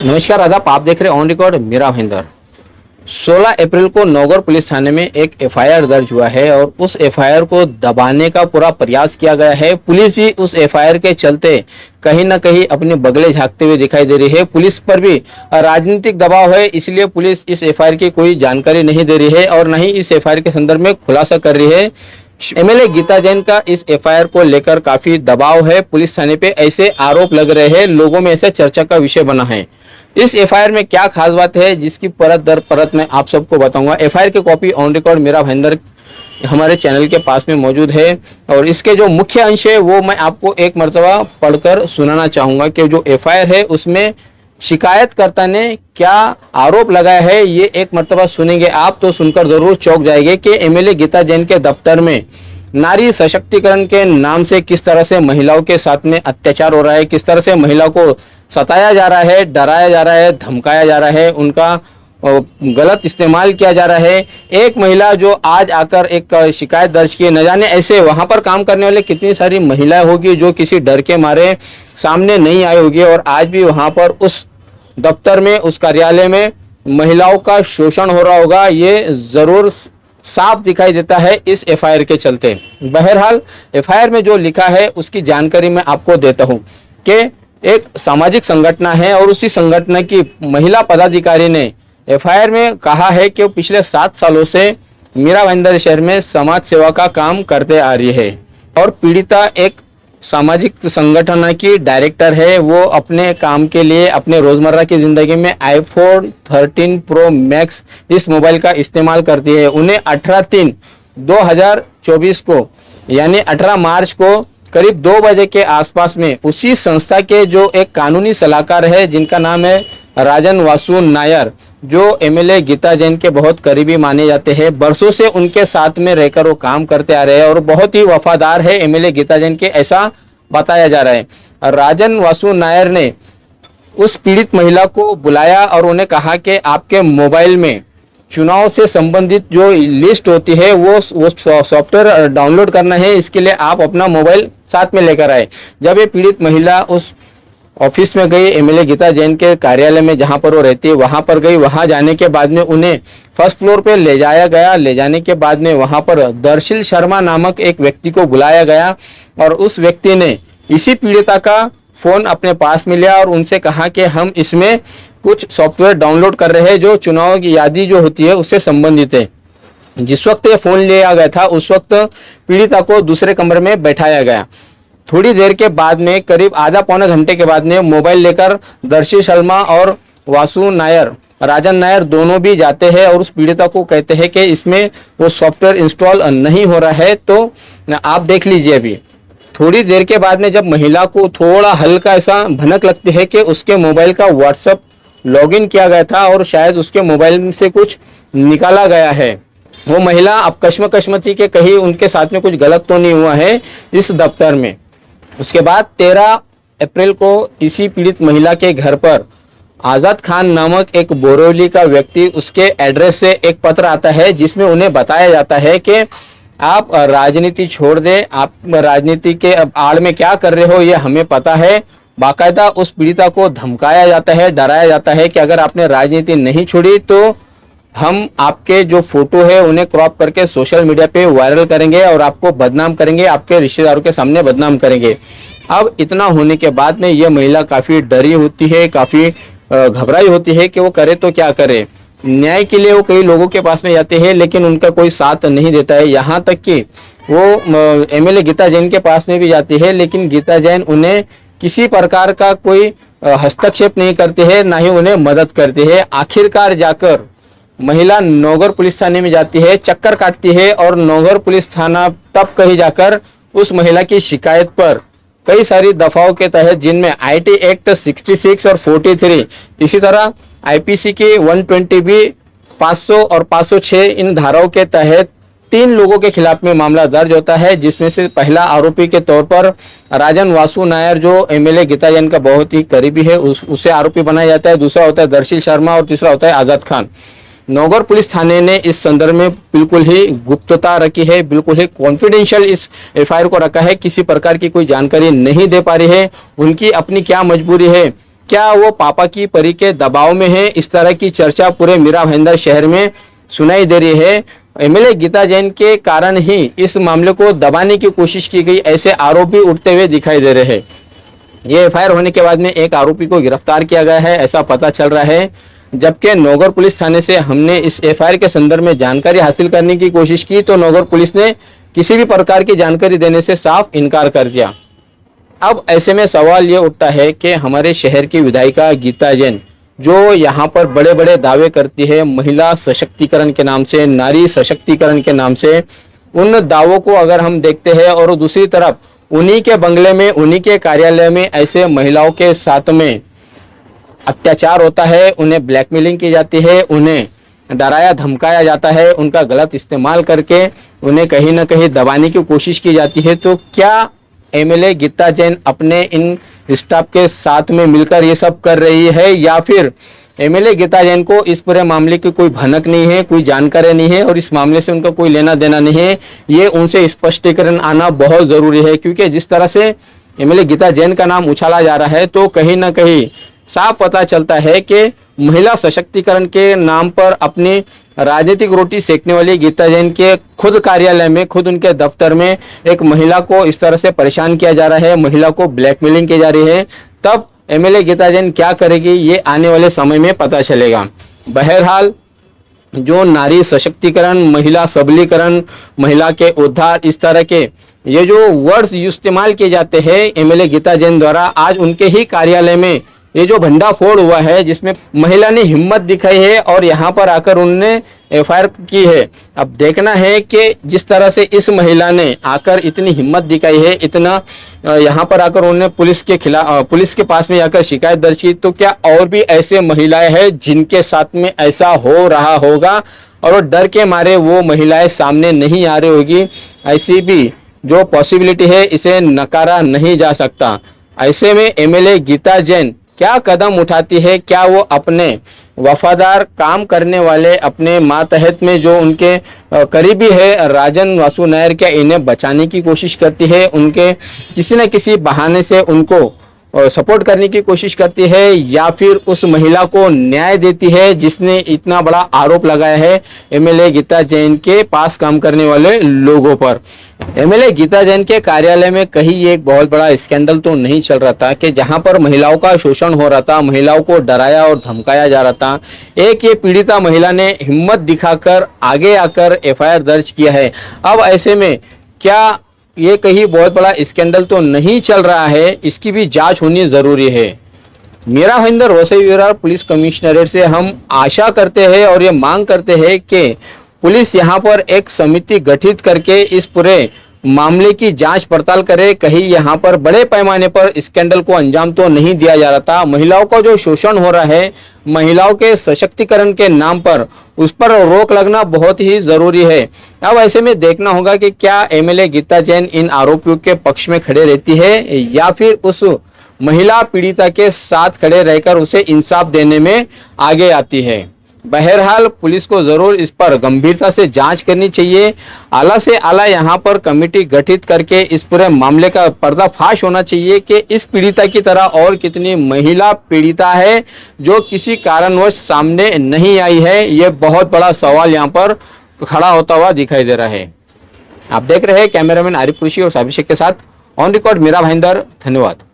नमस्कार आदाब, आप देख रहे हैं ऑन रिकॉर्ड मेरा भाईंदर। 16 अप्रैल को नौगढ़ पुलिस थाने में एक एफआईआर दर्ज हुआ है और उस एफआईआर को दबाने का पूरा प्रयास किया गया है। पुलिस भी उस एफआईआर के चलते कहीं ना कहीं अपने बगले झांकते हुए दिखाई दे रही है। पुलिस पर भी राजनीतिक दबाव है, इसलिए पुलिस इस एफआईआर की कोई जानकारी नहीं दे रही है और न ही इस एफआईआर के संदर्भ में खुलासा कर रही है। एमएलए गीता जैन का इस एफआईआर को लेकर काफी दबाव है। पुलिस थाने पे ऐसे आरोप लग रहे हैं, लोगों में ऐसे चर्चा का विषय बना है। इस एफआईआर में क्या खास बात है जिसकी परत दर परत मैं आप सबको बताऊंगा। एफआईआर की कॉपी ऑन रिकॉर्ड मेरा भाईंदर हमारे चैनल के पास में मौजूद है और इसके जो मुख्य अंश है वो मैं आपको एक मर्तबा पढ़कर सुनाना चाहूंगा कि जो एफआईआर है उसमें शिकायतकर्ता ने क्या आरोप लगाया है। ये एक मर्तबा सुनेंगे आप तो सुनकर जरूर चौंक जाएंगे कि एमएलए गीता जैन के दफ्तर में नारी सशक्तिकरण के नाम से किस तरह से महिलाओं के साथ में अत्याचार हो रहा है, किस तरह से महिलाओं को सताया जा रहा है, डराया जा रहा है, धमकाया जा रहा है, उनका गलत इस्तेमाल किया जा रहा है। एक महिला जो आज आकर एक शिकायत दर्ज की, न जाने ऐसे वहां पर काम करने वाले कितनी सारी महिलाएं होगी जो किसी डर के मारे सामने नहीं आई होगी और आज भी वहां पर उस दफ्तर में, उस कार्यालय में महिलाओं का शोषण हो रहा होगा। ये जरूर साफ दिखाई देता है इस एफआईआर के चलते। बहरहाल एफआईआर में जो लिखा है उसकी जानकारी मैं आपको देता हूं कि एक सामाजिक संगठन है और उसी संगठन की महिला पदाधिकारी ने एफआईआर में कहा है कि वो पिछले 7 सालों से मीरा भाईंदर शहर में समाज सेवा का काम करते आ रही है और पीड़िता एक सामाजिक संगठन की डायरेक्टर है। वो अपने काम के लिए अपने रोजमर्रा की जिंदगी में iPhone 13 Pro Max इस मोबाइल का इस्तेमाल करती है। उन्हें 18/3/2024 को यानी 18 मार्च को करीब 2 बजे के आसपास में उसी संस्था के जो एक कानूनी सलाहकार है जिनका नाम है राजन वासु नायर, जो एमएलए गीता जैन के बहुत करीबी माने जाते हैं, बरसों से उनके साथ में रहकर वो काम करते आ रहे हैं और बहुत ही वफादार है एमएलए गीता जैन के, ऐसा बताया जा रहा है। राजन वासु नायर ने उस पीड़ित महिला को बुलाया और उन्हें कहा कि आपके मोबाइल में चुनाव से संबंधित जो लिस्ट होती है वो सॉफ्टवेयर डाउनलोड करना है, इसके लिए आप अपना मोबाइल साथ में लेकर आए। जब ये पीड़ित महिला उस ऑफिस में गई, एमएलए गीता जैन के कार्यालय में जहां पर वो रहती है वहां पर गई। वहां जाने के बाद में उन्हें फर्स्ट फ्लोर पे ले जाया गया। ले जाने के बाद में वहां पर दर्शिल शर्मा नामक एक व्यक्ति को बुलाया गया और उस व्यक्ति ने इसी पीड़िता का फोन अपने पास में लिया और उनसे कहा कि हम इसमें कुछ सॉफ्टवेयर डाउनलोड कर रहे हैं जो चुनाव की यादी जो होती है उससे संबंधित है। जिस वक्त ये फोन लिया गया था उस वक्त पीड़िता को दूसरे कमरे में बैठाया गया। थोड़ी देर के बाद में करीब आधा पौने घंटे के बाद में मोबाइल लेकर दर्शी शर्मा और वासु नायर, राजन नायर दोनों भी जाते हैं और उस पीड़िता को कहते हैं कि इसमें वो सॉफ्टवेयर इंस्टॉल नहीं हो रहा है तो आप देख लीजिए अभी। थोड़ी देर के बाद में जब महिला को थोड़ा हल्का ऐसा भनक लगती है कि उसके मोबाइल का व्हाट्सएप लॉगिन किया गया था और शायद उसके मोबाइल से कुछ निकाला गया है। वो महिला अब कश्म थी कि कहीं उनके साथ में कुछ गलत तो नहीं हुआ है इस दफ्तर में। उसके बाद 13 अप्रैल को इसी पीड़ित महिला के घर पर आजाद खान नामक एक बोरीवली का व्यक्ति, उसके एड्रेस से एक पत्र आता है जिसमें उन्हें बताया जाता है कि आप राजनीति छोड़ दें, आप राजनीति के आड़ में क्या कर रहे हो ये हमें पता है। बाकायदा उस पीड़िता को धमकाया जाता है, डराया जाता है कि अगर आपने राजनीति नहीं छोड़ी तो हम आपके जो फोटो है उन्हें क्रॉप करके सोशल मीडिया पे वायरल करेंगे और आपको बदनाम करेंगे, आपके रिश्तेदारों के सामने बदनाम करेंगे। अब इतना होने के बाद में यह महिला काफ़ी डरी होती है, काफ़ी घबराई होती है कि वो करे तो क्या करे। न्याय के लिए वो कई लोगों के पास में जाते हैं लेकिन उनका कोई साथ नहीं देता है। यहाँ तक कि वो एमएलए गीता जैन के पास में भी जाती है लेकिन गीता जैन उन्हें किसी प्रकार का कोई हस्तक्षेप नहीं करते हैं, ना ही उन्हें मदद करते हैं। आखिरकार जाकर महिला नौगढ़ पुलिस थाने में जाती है, चक्कर काटती है और नौगढ़ पुलिस थाना तब कहीं जाकर उस महिला की शिकायत पर कई सारी दफाओं के तहत, जिनमें आईटी एक्ट 66 और 43, इसी तरह आईपीसी की 120 भी, 500 और 506 इन धाराओं के तहत 3 लोगों के खिलाफ में मामला दर्ज होता है, जिसमें से पहला आरोपी के तौर पर राजन वासु नायर जो एमएलए गीता जैन का बहुत ही करीबी है उसे आरोपी बनाया जाता है। दूसरा होता है दर्शिल शर्मा और तीसरा होता है आजाद खान। नौगढ़ पुलिस थाने ने इस संदर्भ में बिल्कुल ही गुप्तता रखी है, बिल्कुल ही कॉन्फिडेंशियल इस एफआईआर को रखा है। किसी प्रकार की कोई जानकारी नहीं दे पा रही है। उनकी अपनी क्या मजबूरी है क्या वो पापा की परी के दबाव में है, इस तरह की चर्चा पूरे मीरा भाईंदर शहर में सुनाई दे रही है। एमएलए गीता जैन के कारण ही इस मामले को दबाने की कोशिश की गई, ऐसे आरोप भी उठते हुए दिखाई दे रहे हैं। ये एफआईआर होने के बाद में एक आरोपी को गिरफ्तार किया गया है, ऐसा पता चल रहा है। जबकि नौगढ़ पुलिस थाने से हमने इस एफआईआर के संदर्भ में जानकारी हासिल करने की कोशिश की तो नौगढ़ पुलिस ने किसी भी प्रकार की जानकारी देने से साफ इनकार कर दिया। अब ऐसे में सवाल ये उठता है कि हमारे शहर की विधायिका गीता जैन जो यहाँ पर बड़े बड़े दावे करती है महिला सशक्तिकरण के नाम से, नारी सशक्तिकरण के नाम से, उन दावों को अगर हम देखते हैं और दूसरी तरफ उन्हीं के बंगले में, उन्हीं के कार्यालय में ऐसे महिलाओं के साथ में अत्याचार होता है, उन्हें ब्लैकमेलिंग की जाती है, उन्हें डराया धमकाया जाता है, उनका गलत इस्तेमाल करके उन्हें कहीं ना कहीं दबाने की कोशिश की जाती है, तो क्या एमएलए गीता जैन अपने इन स्टाफ के साथ में मिलकर ये सब कर रही है, या फिर एमएलए गीता जैन को इस पूरे मामले की कोई भनक नहीं है, कोई जानकारी नहीं है और इस मामले से उनका कोई लेना देना नहीं है? ये उनसे स्पष्टीकरण आना बहुत ज़रूरी है, क्योंकि जिस तरह से एमएलए गीता जैन का नाम उछाला जा रहा है तो कहीं ना कहीं साफ पता चलता है कि महिला सशक्तिकरण के नाम पर अपनी राजनीतिक रोटी सेकने वाली गीता जैन के खुद कार्यालय में, खुद उनके दफ्तर में एक महिला को इस तरह से परेशान किया जा रहा है, महिला को ब्लैकमेलिंग की जा रही है। तब एमएलए गीता जैन क्या करेगी ये आने वाले समय में पता चलेगा। बहरहाल जो नारी सशक्तिकरण, महिला सबलीकरण, महिला के उद्धार, इस तरह के ये जो वर्ड्स इस्तेमाल किए जाते हैं एमएलए गीता जैन द्वारा, आज उनके ही कार्यालय में ये जो भंडाफोड़ हुआ है जिसमें महिला ने हिम्मत दिखाई है और यहाँ पर आकर उन्होंने एफआईआर की है। अब देखना है कि जिस तरह से इस महिला ने आकर इतनी हिम्मत दिखाई है, इतना यहाँ पर आकर उन्होंने पुलिस के खिलाफ, पुलिस के पास में जाकर शिकायत दर्ज की, तो क्या और भी ऐसे महिलाएं हैं जिनके साथ में ऐसा हो रहा होगा और वो डर के मारे वो महिलाएं सामने नहीं आ रही होगी? ऐसी भी जो पॉसिबिलिटी है इसे नकारा नहीं जा सकता। ऐसे में एमएलए गीता जैन क्या कदम उठाती है? क्या वो अपने वफादार काम करने वाले अपने मातहत में जो उनके करीबी है राजन वासु नायर, क्या इन्हें बचाने की कोशिश करती है? उनके किसी न किसी बहाने से उनको सपोर्ट करने की कोशिश करती है, या फिर उस महिला को न्याय देती है जिसने इतना बड़ा आरोप लगाया है एमएलए गीता जैन के पास काम करने वाले लोगों पर? एमएलए गीता जैन के कार्यालय में कहीं एक बहुत बड़ा स्कैंडल तो नहीं चल रहा था कि जहां पर महिलाओं का शोषण हो रहा था, महिलाओं को डराया और धमकाया जा रहा था। एक ये पीड़िता महिला ने हिम्मत दिखाकर आगे आकर एफआईआर दर्ज किया है। अब ऐसे में क्या ये कहीं बहुत बड़ा स्कैंडल तो नहीं चल रहा है? इसकी भी जांच होनी जरूरी है। मीरा भाईंदर वसई विरार पुलिस कमिश्नरेट से हम आशा करते हैं और ये मांग करते हैं कि पुलिस यहाँ पर एक समिति गठित करके इस पूरे मामले की जांच पड़ताल करे। कहीं यहाँ पर बड़े पैमाने पर स्कैंडल को अंजाम तो नहीं दिया जा रहा था। महिलाओं का जो शोषण हो रहा है, महिलाओं के सशक्तिकरण के नाम पर, उस पर रोक लगना बहुत ही जरूरी है। अब ऐसे में देखना होगा कि क्या एमएलए गीता जैन इन आरोपियों के पक्ष में खड़े रहती है या फिर उस महिला पीड़िता के साथ खड़े रहकर उसे इंसाफ देने में आगे आती है। बहरहाल पुलिस को जरूर इस पर गंभीरता से जांच करनी चाहिए। आला से आला यहाँ पर कमेटी गठित करके इस पूरे मामले का पर्दाफाश होना चाहिए कि इस पीड़िता की तरह और कितनी महिला पीड़िता है जो किसी कारणवश सामने नहीं आई है। ये बहुत बड़ा सवाल यहाँ पर खड़ा होता हुआ दिखाई दे रहा है। आप देख रहे हैं कैमरामैन आरिफ कुरैशी और साबिर शेख के साथ ऑन रिकॉर्ड मीरा भाईंदर। धन्यवाद।